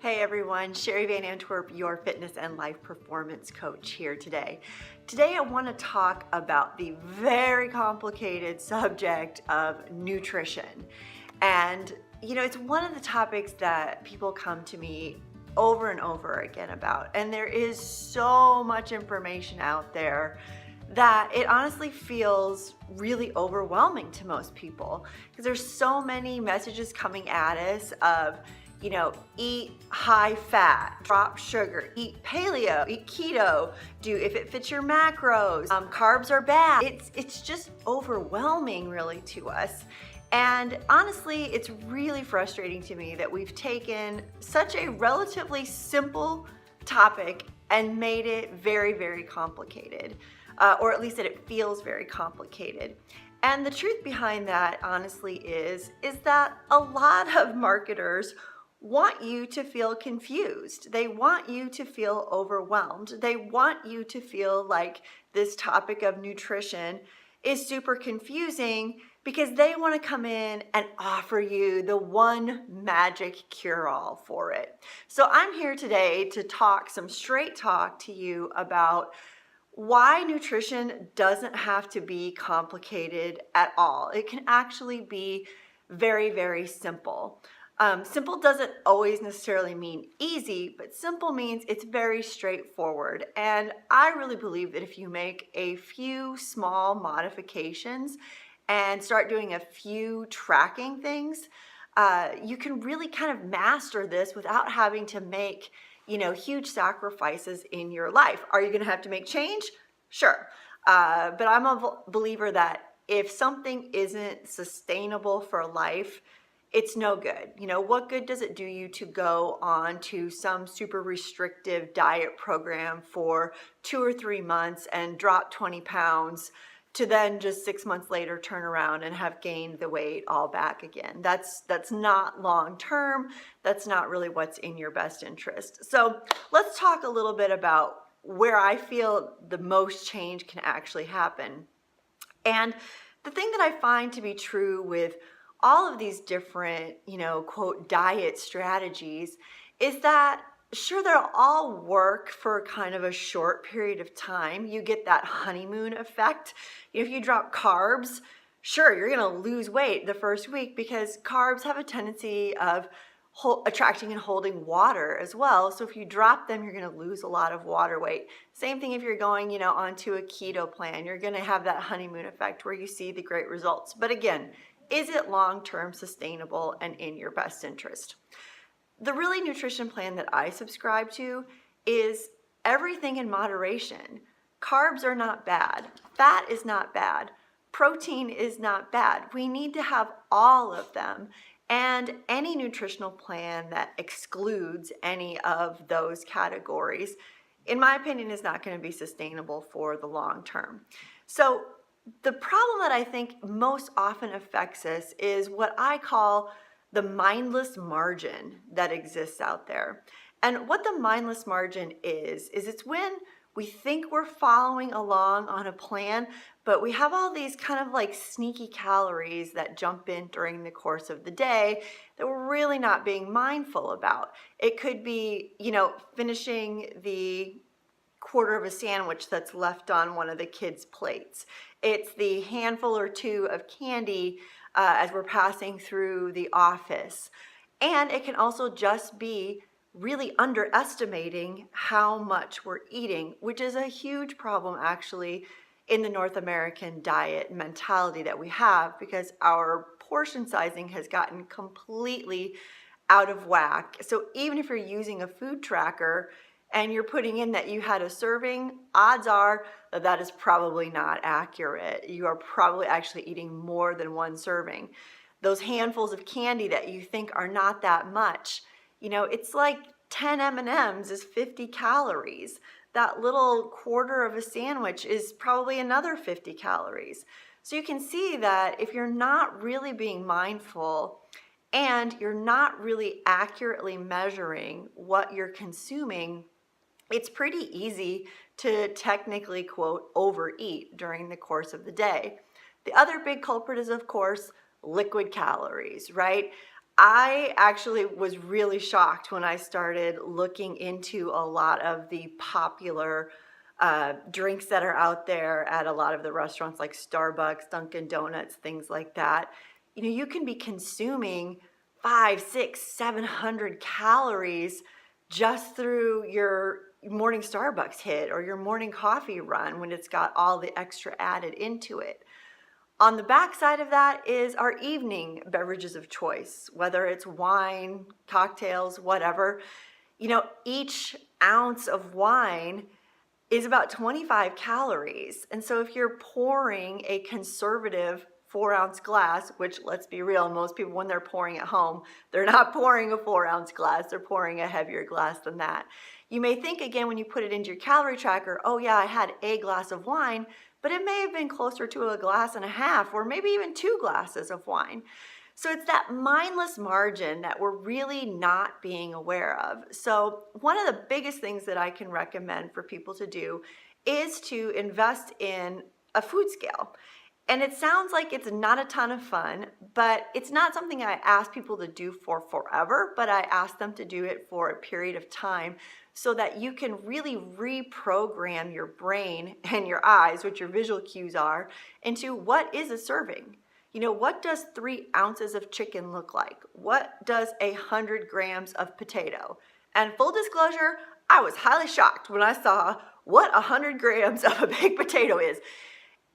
Hey everyone, Sherry Van Antwerp, your fitness and life performance coach here today. Today I want to talk about the very complicated subject of nutrition. And it's one of the topics that people come to me over and over again about. And there is so much information out there that it honestly feels really overwhelming to most people because there's so many messages coming at us of eat high fat, drop sugar, eat paleo, eat keto, do if it fits your macros, carbs are bad. It's just overwhelming really to us. And honestly, it's really frustrating to me that we've taken such a relatively simple topic and made it very, very complicated, or at least that it feels very complicated. And the truth behind that, honestly, is that a lot of marketers want you to feel confused. They want you to feel overwhelmed. They want you to feel like this topic of nutrition is super confusing because they want to come in and offer you the one magic cure-all for it. So I'm here today to talk some straight talk to you about why nutrition doesn't have to be complicated at all. It can actually be very, very simple. Simple doesn't always necessarily mean easy, but simple means it's very straightforward. And I really believe that if you make a few small modifications and start doing a few tracking things, you can really kind of master this without having to make huge sacrifices in your life. Are you going to have to make change? Sure. But I'm a believer that if something isn't sustainable for life, it's no good. What good does it do you to go on to some super restrictive diet program for 2 or 3 months and drop 20 pounds to then just 6 months later turn around and have gained the weight all back again? That's not long term. That's not really what's in your best interest. So let's talk a little bit about where I feel the most change can actually happen. And the thing that I find to be true with all of these different, quote, diet strategies is that sure, they'll all work for kind of a short period of time. You get that honeymoon effect. If you drop carbs, sure, you're going to lose weight the first week because carbs have a tendency of attracting and holding water as well. So if you drop them, you're going to lose a lot of water weight. Same thing if you're going, onto a keto plan. You're going to have that honeymoon effect where you see the great results. But again, is it long-term sustainable and in your best interest? The really nutrition plan that I subscribe to is everything in moderation. Carbs are not bad. Fat is not bad. Protein is not bad. We need to have all of them. And any nutritional plan that excludes any of those categories, in my opinion, is not going to be sustainable for the long term. So the problem that I think most often affects us is what I call the mindless margin that exists out there. And what the mindless margin is it's when we think we're following along on a plan, but we have all these kind of like sneaky calories that jump in during the course of the day that we're really not being mindful about. It could be, finishing the quarter of a sandwich that's left on one of the kids' plates. It's the handful or two of candy as we're passing through the office. And it can also just be really underestimating how much we're eating, which is a huge problem actually in the North American diet mentality that we have because our portion sizing has gotten completely out of whack. So even if you're using a food tracker and you're putting in that you had a serving, odds are that that is probably not accurate. You are probably actually eating more than one serving. Those handfuls of candy that you think are not that much, it's like 10 M&Ms is 50 calories. That little quarter of a sandwich is probably another 50 calories. So you can see that if you're not really being mindful and you're not really accurately measuring what you're consuming, it's pretty easy to technically, quote, overeat during the course of the day. The other big culprit is, of course, liquid calories, right? I actually was really shocked when I started looking into a lot of the popular drinks that are out there at a lot of the restaurants like Starbucks, Dunkin' Donuts, things like that. You know, you can be consuming 5, 6, 700 calories just through your morning Starbucks hit or your morning coffee run when it's got all the extra added into it. On the backside of that is our evening beverages of choice, whether it's wine, cocktails, whatever. You know, each ounce of wine is about 25 calories. And so if you're pouring a conservative 4-ounce glass, which let's be real, most people when they're pouring at home, they're not pouring a 4-ounce glass, they're pouring a heavier glass than that. You may think again when you put it into your calorie tracker, oh yeah, I had a glass of wine, but it may have been closer to a glass and a half or maybe even 2 glasses of wine. So it's that mindless margin that we're really not being aware of. So one of the biggest things that I can recommend for people to do is to invest in a food scale. And it sounds like it's not a ton of fun, but it's not something I ask people to do for forever, but I ask them to do it for a period of time so that you can really reprogram your brain and your eyes, which your visual cues are, into what is a serving. You know, what does 3 ounces of chicken look like? What does 100 grams of potato? And full disclosure, I was highly shocked when I saw what 100 grams of a baked potato is.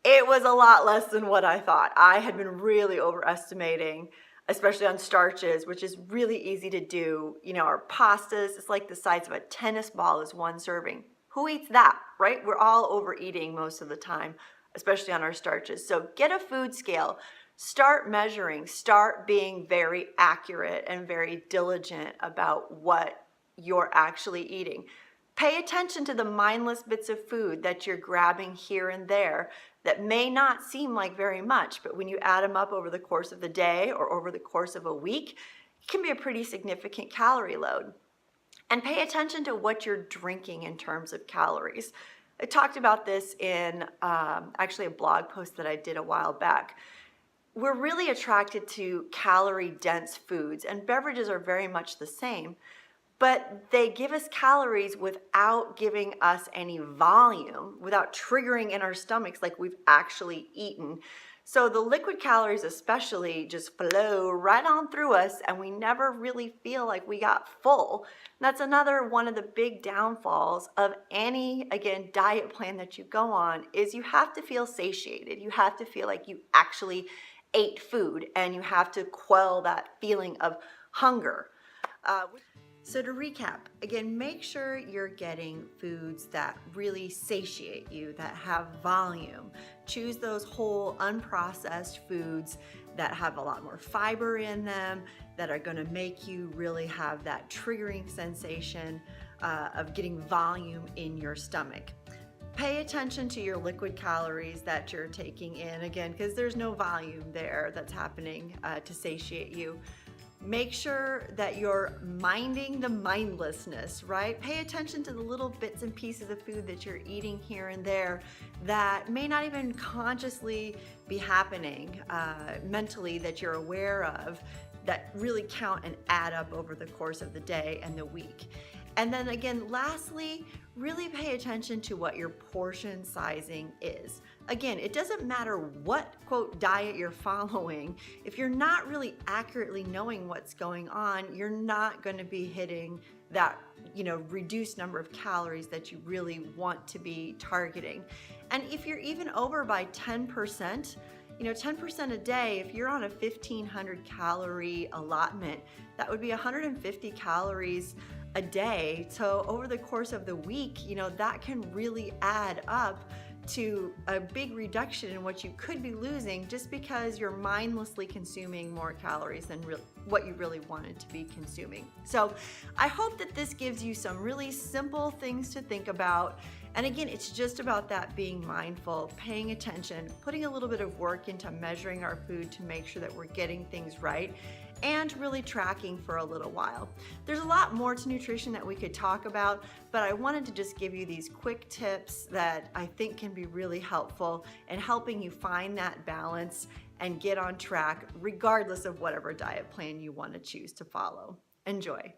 It was a lot less than what I thought. I had been really overestimating, especially on starches, which is really easy to do. You know, our pastas, it's like the size of a tennis ball is 1 serving. Who eats that, right? We're all overeating most of the time, especially on our starches. So get a food scale. Start measuring, start being very accurate and very diligent about what you're actually eating. Pay attention to the mindless bits of food that you're grabbing here and there that may not seem like very much, but when you add them up over the course of the day or over the course of a week, it can be a pretty significant calorie load. And pay attention to what you're drinking in terms of calories. I talked about this in actually a blog post that I did a while back. We're really attracted to calorie-dense foods, and beverages are very much the same, but they give us calories without giving us any volume, without triggering in our stomachs like we've actually eaten. So the liquid calories especially just flow right on through us, and we never really feel like we got full. And that's another one of the big downfalls of any, again, diet plan that you go on is you have to feel satiated. You have to feel like you actually ate food, and you have to quell that feeling of hunger. So to recap, again, make sure you're getting foods that really satiate you, that have volume. Choose those whole unprocessed foods that have a lot more fiber in them, that are going to make you really have that triggering sensation of getting volume in your stomach. Pay attention to your liquid calories that you're taking in, again, because there's no volume there that's happening to satiate you. Make sure that you're minding the mindlessness, right? Pay attention to the little bits and pieces of food that you're eating here and there that may not even consciously be happening mentally, that you're aware of, that really count and add up over the course of the day and the week. And then again, lastly, really pay attention to what your portion sizing is. Again, it doesn't matter what, quote, diet you're following. If you're not really accurately knowing what's going on, you're not going to be hitting that, reduced number of calories that you really want to be targeting. And if you're even over by 10%, 10% a day, if you're on a 1,500 calorie allotment, that would be 150 calories a day. So over the course of the week, that can really add up to a big reduction in what you could be losing just because you're mindlessly consuming more calories than what you really wanted to be consuming. So I hope that this gives you some really simple things to think about. And again, it's just about that being mindful, paying attention, putting a little bit of work into measuring our food to make sure that we're getting things right, and really tracking for a little while. There's a lot more to nutrition that we could talk about, but I wanted to just give you these quick tips that I think can be really helpful in helping you find that balance and get on track regardless of whatever diet plan you want to choose to follow. Enjoy.